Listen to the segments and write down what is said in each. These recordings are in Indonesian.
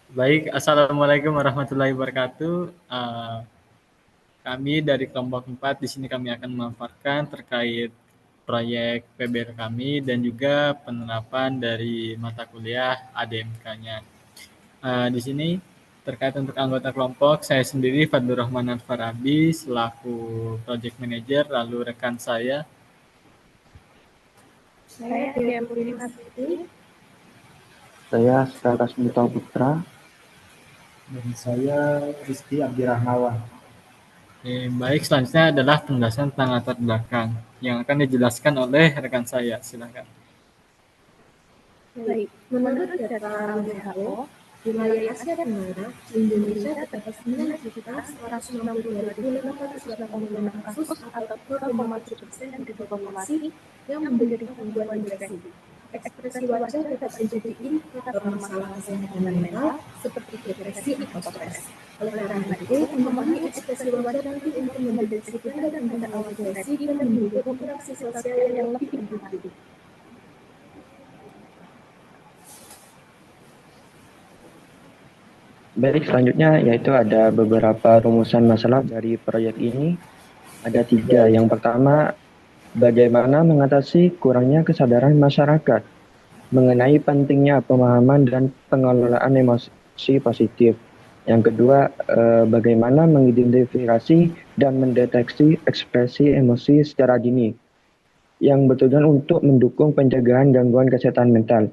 Baik, assalamualaikum warahmatullahi wabarakatuh. Kami dari kelompok 4 di sini kami akan memaparkan terkait proyek PBL kami dan juga penerapan dari mata kuliah ADMK-nya. Di sini terkait untuk anggota kelompok, saya sendiri Fadlur Rahman Farabi selaku project manager, lalu rekan saya. Saya Dea Purina Siti. Saya Sekarang Smita Putra. Dan saya Rizky Abdirahmawan. Baik, selanjutnya adalah penjelasan tentang latar belakang yang akan dijelaskan oleh rekan saya. Silakan. Baik, menurut data WHO, wilayah Asia Tenggara, di Indonesia terdapat 9.192.886 kasus atau 2,7% dari populasi yang menderita gangguan depresi. Ekspresi wajah dapat menjadi indikator masalah kesehatan mental seperti depresi atau stres. Oleh karena itu, memahami ekspresi wajah nanti untuk mendeteksi tanda-tanda awal depresi dan mendukung interaksi sosial yang lebih individu. Baik, selanjutnya yaitu ada beberapa rumusan masalah dari proyek ini. Ada 3. Yang pertama, bagaimana mengatasi kurangnya kesadaran masyarakat mengenai pentingnya pemahaman dan pengelolaan emosi positif. Yang kedua, bagaimana mengidentifikasi dan mendeteksi ekspresi emosi secara dini yang bertujuan untuk mendukung pencegahan gangguan kesehatan mental.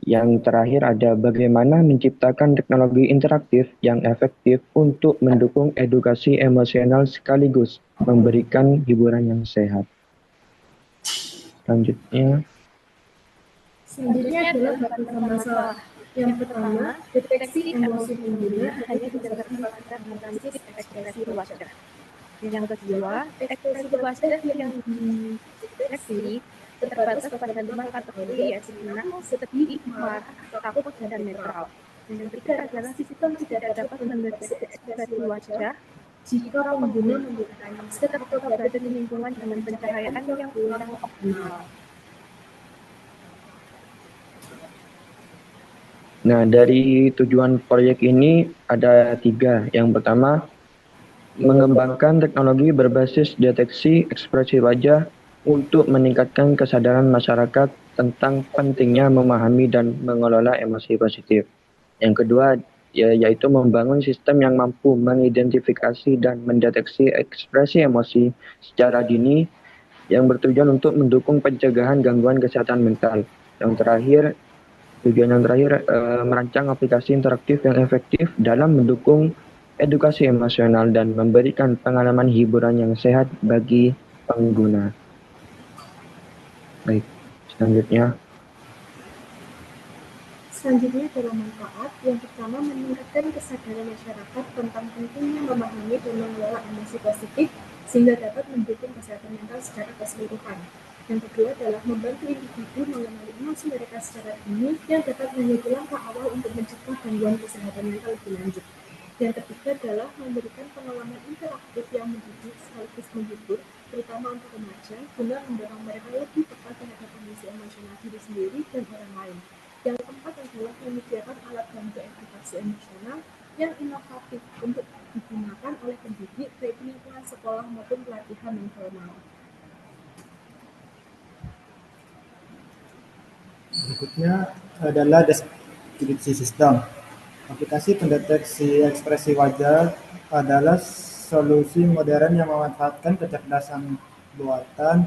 Yang terakhir ada bagaimana menciptakan teknologi interaktif yang efektif untuk mendukung edukasi emosional sekaligus memberikan hiburan yang sehat. Selanjutnya adalah batasan masalah. Yang pertama, deteksi emosi pengguna hanya dilakukan pada analisis ekspresi wajah. Yang kedua, ekspresi wajah yang dideteksi terbatas pada 5 kategori, yaitu senang, sedih, marah, takut, dan netral. Yang ketiga adalah sistem tidak dapat mendeteksi ekspresi wajah jika pengguna menggunakan masker atau berada di lingkungan dengan pencahayaan yang kurang optimal. Nah, dari tujuan proyek ini ada 3. Yang pertama, mengembangkan teknologi berbasis deteksi ekspresi wajah untuk meningkatkan kesadaran masyarakat tentang pentingnya memahami dan mengelola emosi positif. Yang kedua, yaitu membangun sistem yang mampu mengidentifikasi dan mendeteksi ekspresi emosi secara dini yang bertujuan untuk mendukung pencegahan gangguan kesehatan mental. Tujuan yang terakhir, merancang aplikasi interaktif yang efektif dalam mendukung edukasi emosional dan memberikan pengalaman hiburan yang sehat bagi pengguna. Baik, selanjutnya adalah manfaat. Yang pertama, meningkatkan kesadaran masyarakat tentang pentingnya memahami dan mengelola emosi positif sehingga dapat mendukung kesehatan mental secara keseluruhan. Yang kedua adalah membantu individu mengenali emosi mereka secara dini yang dapat menjadi langkah awal untuk mencegah gangguan kesehatan mental lebih lanjut. Yang ketiga adalah memberikan pengalaman interaktif yang mendidik sekaligus menghibur, terutama untuk remaja, guna mendorong mereka lebih peka terhadap kondisi emosional diri sendiri dan orang lain. Yang keempat adalah menyediakan alat bantu edukasi emosional yang inovatif untuk digunakan oleh pendidik baik di lingkungan sekolah maupun pelatihan non formal. Berikutnya adalah deskripsi sistem. Aplikasi pendeteksi ekspresi wajah adalah solusi modern yang memanfaatkan kecerdasan buatan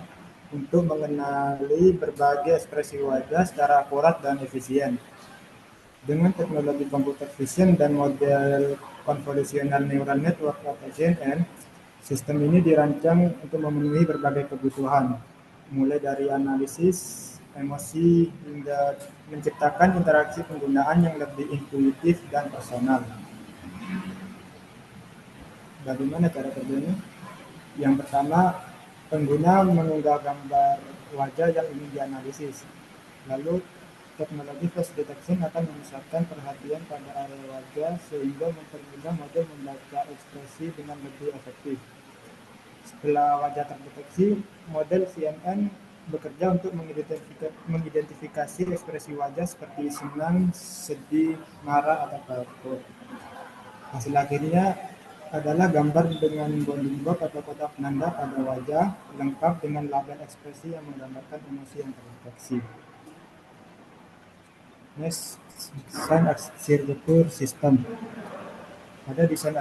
untuk mengenali berbagai ekspresi wajah secara akurat dan efisien. Dengan teknologi computer vision dan model convolutional neural network atau CNN, sistem ini dirancang untuk memenuhi berbagai kebutuhan, mulai dari analisis emosi hingga menciptakan interaksi penggunaan yang lebih intuitif dan personal. Bagaimana cara kerjanya? Yang pertama, pengguna mengunggah gambar wajah yang ingin dianalisis. Lalu, teknologi face detection akan memusatkan perhatian pada area wajah sehingga mempermudah model membaca ekspresi dengan lebih efektif. Setelah wajah terdeteksi, model CNN bekerja untuk mengidentifikasi ekspresi wajah seperti senang, sedih, marah, atau takut. Hasil akhirnya adalah gambar dengan bounding box atau kotak penanda pada wajah, lengkap dengan label ekspresi yang menggambarkan emosi yang terdeteksi. Next, desain arsitektur sistem. Pada desain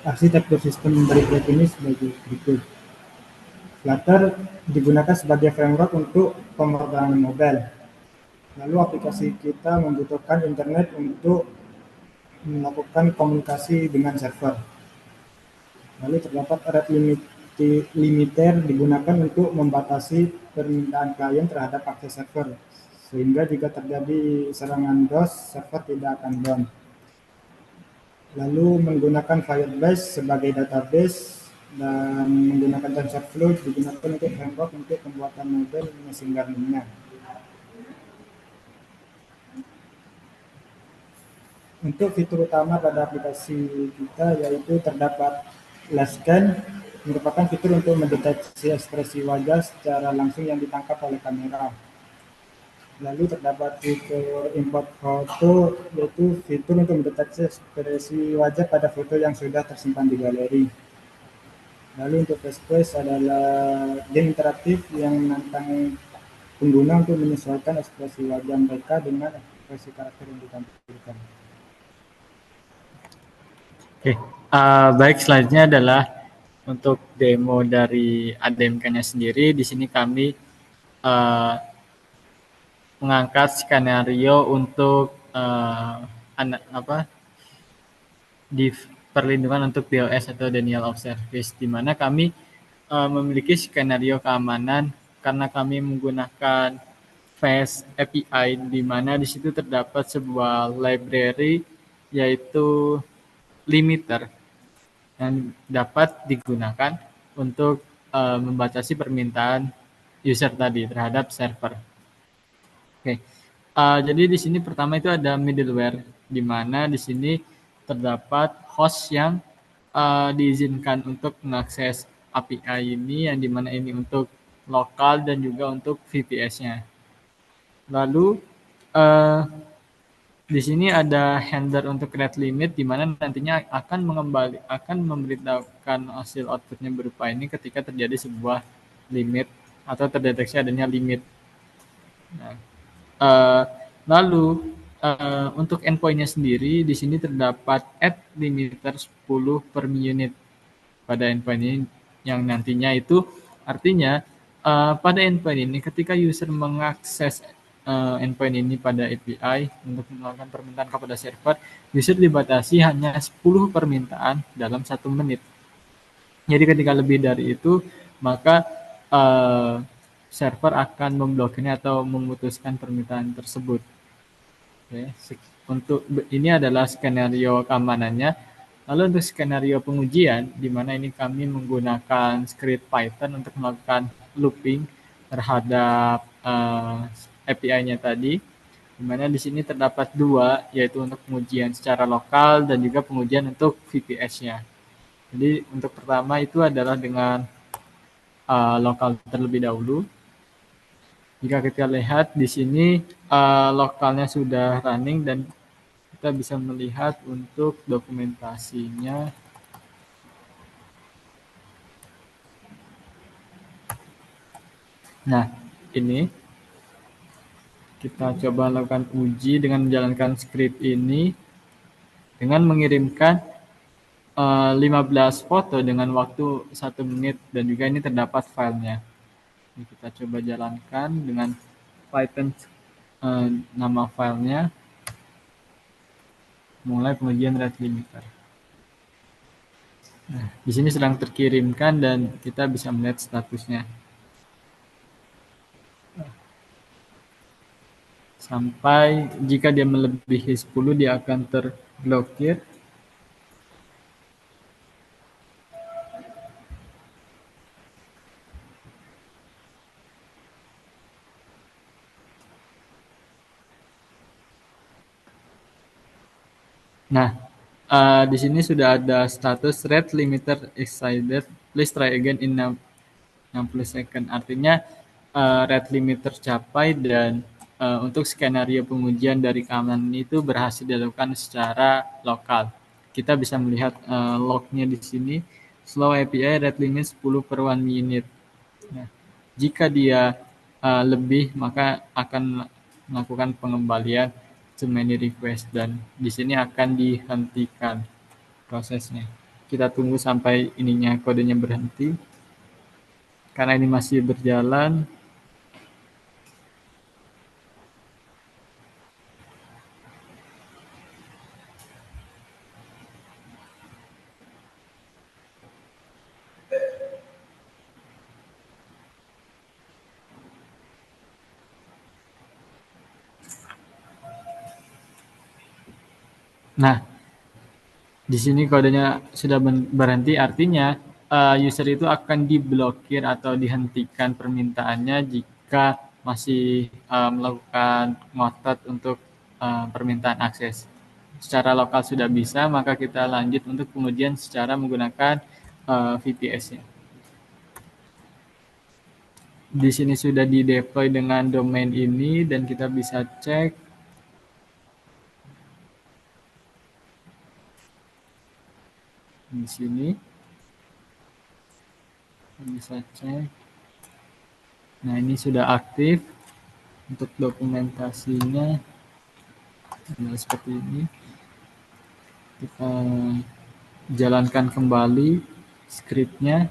arsitektur sistem dari proyek ini sebagai berikut. Flutter digunakan sebagai framework untuk pemrograman mobile. Lalu aplikasi kita membutuhkan internet untuk melakukan komunikasi dengan server. Lalu terdapat rate limiter digunakan untuk membatasi permintaan klien terhadap akses server, sehingga jika terjadi serangan DOS, server tidak akan down. Lalu menggunakan Firebase sebagai database dan menggunakan TensorFlow digunakan untuk framework untuk pembuatan model machine learning-nya. Untuk fitur utama pada aplikasi kita yaitu terdapat Last Scan, merupakan fitur untuk mendeteksi ekspresi wajah secara langsung yang ditangkap oleh kamera. Lalu terdapat fitur import foto, yaitu fitur untuk mendeteksi ekspresi wajah pada foto yang sudah tersimpan di galeri. Lalu untuk Fastpace adalah game interaktif yang menantang pengguna untuk menyesuaikan ekspresi wajah mereka dengan ekspresi karakter yang ditampilkan. Oke, baik, selanjutnya adalah untuk demo dari ADMK-nya sendiri. Di sini kami mengangkat skenario untuk di perlindungan untuk DOS atau Denial of Service, di mana kami memiliki skenario keamanan karena kami menggunakan Fast API, di mana di situ terdapat sebuah library yaitu limiter yang dapat digunakan untuk membatasi permintaan user tadi terhadap server. Oke, jadi di sini pertama itu ada middleware, di mana di sini terdapat host yang diizinkan untuk mengakses API ini, yang dimana ini untuk lokal dan juga untuk VPS-nya. Lalu di sini ada handler untuk rate limit, di mana nantinya akan memberitahukan hasil outputnya berupa ini ketika terjadi sebuah limit atau terdeteksi adanya limit. Nah, lalu untuk endpoint-nya sendiri di sini terdapat add limiter 10 per unit pada endpoint ini, yang nantinya itu artinya pada endpoint ini ketika user mengakses endpoint ini pada API untuk melakukan permintaan kepada server, user dibatasi hanya 10 permintaan dalam 1 menit. Jadi ketika lebih dari itu, maka server akan memblokirnya atau memutuskan permintaan tersebut. Oke, untuk ini adalah skenario keamanannya. Lalu untuk skenario pengujian, di mana ini kami menggunakan script Python untuk melakukan looping terhadap API-nya tadi, di mana di sini terdapat 2, yaitu untuk pengujian secara lokal dan juga pengujian untuk VPS-nya. Jadi untuk pertama itu adalah dengan lokal terlebih dahulu. Jika kita lihat di sini lokalnya sudah running dan kita bisa melihat untuk dokumentasinya. Nah, ini kita coba lakukan uji dengan menjalankan script ini dengan mengirimkan 15 foto dengan waktu 1 menit, dan juga ini terdapat filenya. Ini kita coba jalankan dengan Python nama filenya, mulai pengujian rate limiter. Nah, di sini sedang terkirimkan dan kita bisa melihat statusnya. Sampai jika dia melebihi 10, dia akan terblokir. Nah, di sini sudah ada status rate limiter exceeded. Please try again in 60 second. Artinya rate limit tercapai dan untuk skenario pengujian dari keamanan itu berhasil dilakukan secara lokal. Kita bisa melihat lognya di sini, slow API rate limit 10 per 1 minute. Nah, jika dia lebih, maka akan melakukan pengembalian too many request dan di sini akan dihentikan prosesnya. Kita tunggu sampai ininya kodenya berhenti. Karena ini masih berjalan, nah, di sini kodenya sudah berhenti, artinya user itu akan diblokir atau dihentikan permintaannya jika masih melakukan ngotot untuk permintaan akses. Secara lokal sudah bisa, maka kita lanjut untuk pengujian secara menggunakan VPS-nya. Di sini sudah di-deploy dengan domain ini dan kita bisa cek. Di sini bisa cek. Nah, ini sudah aktif. Untuk dokumentasinya nah, seperti ini. Kita jalankan kembali scriptnya.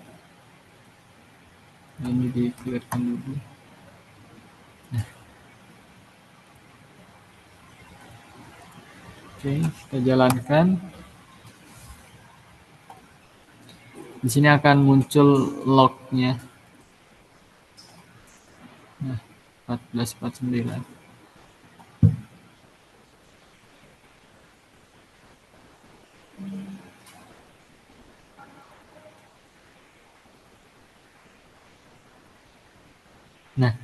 Nah, ini di-clearkan dulu. Nah. Oke, kita jalankan. Di sini akan muncul lognya. Nah, 1449. Nah,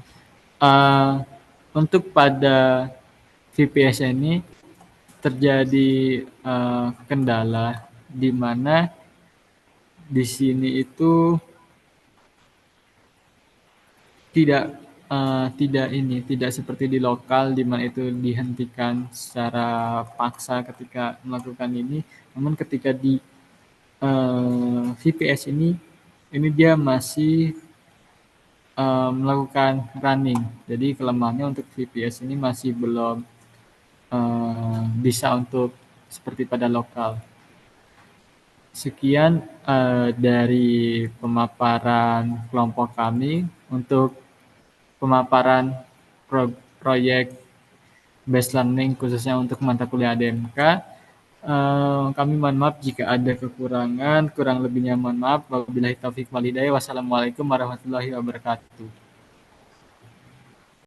untuk pada VPS ini terjadi kendala di mana di sini itu tidak seperti di lokal di mana itu dihentikan secara paksa ketika melakukan ini, namun ketika di VPS ini dia masih melakukan running. Jadi kelemahannya untuk VPS ini masih belum bisa untuk seperti pada lokal. Sekian dari pemaparan kelompok kami untuk pemaparan proyek based learning khususnya untuk mata kuliah ADMK. Kami mohon maaf jika ada kekurangan, kurang lebihnya mohon maaf. Wabillahi taufiq wal hidayah. Wassalamualaikum warahmatullahi wabarakatuh.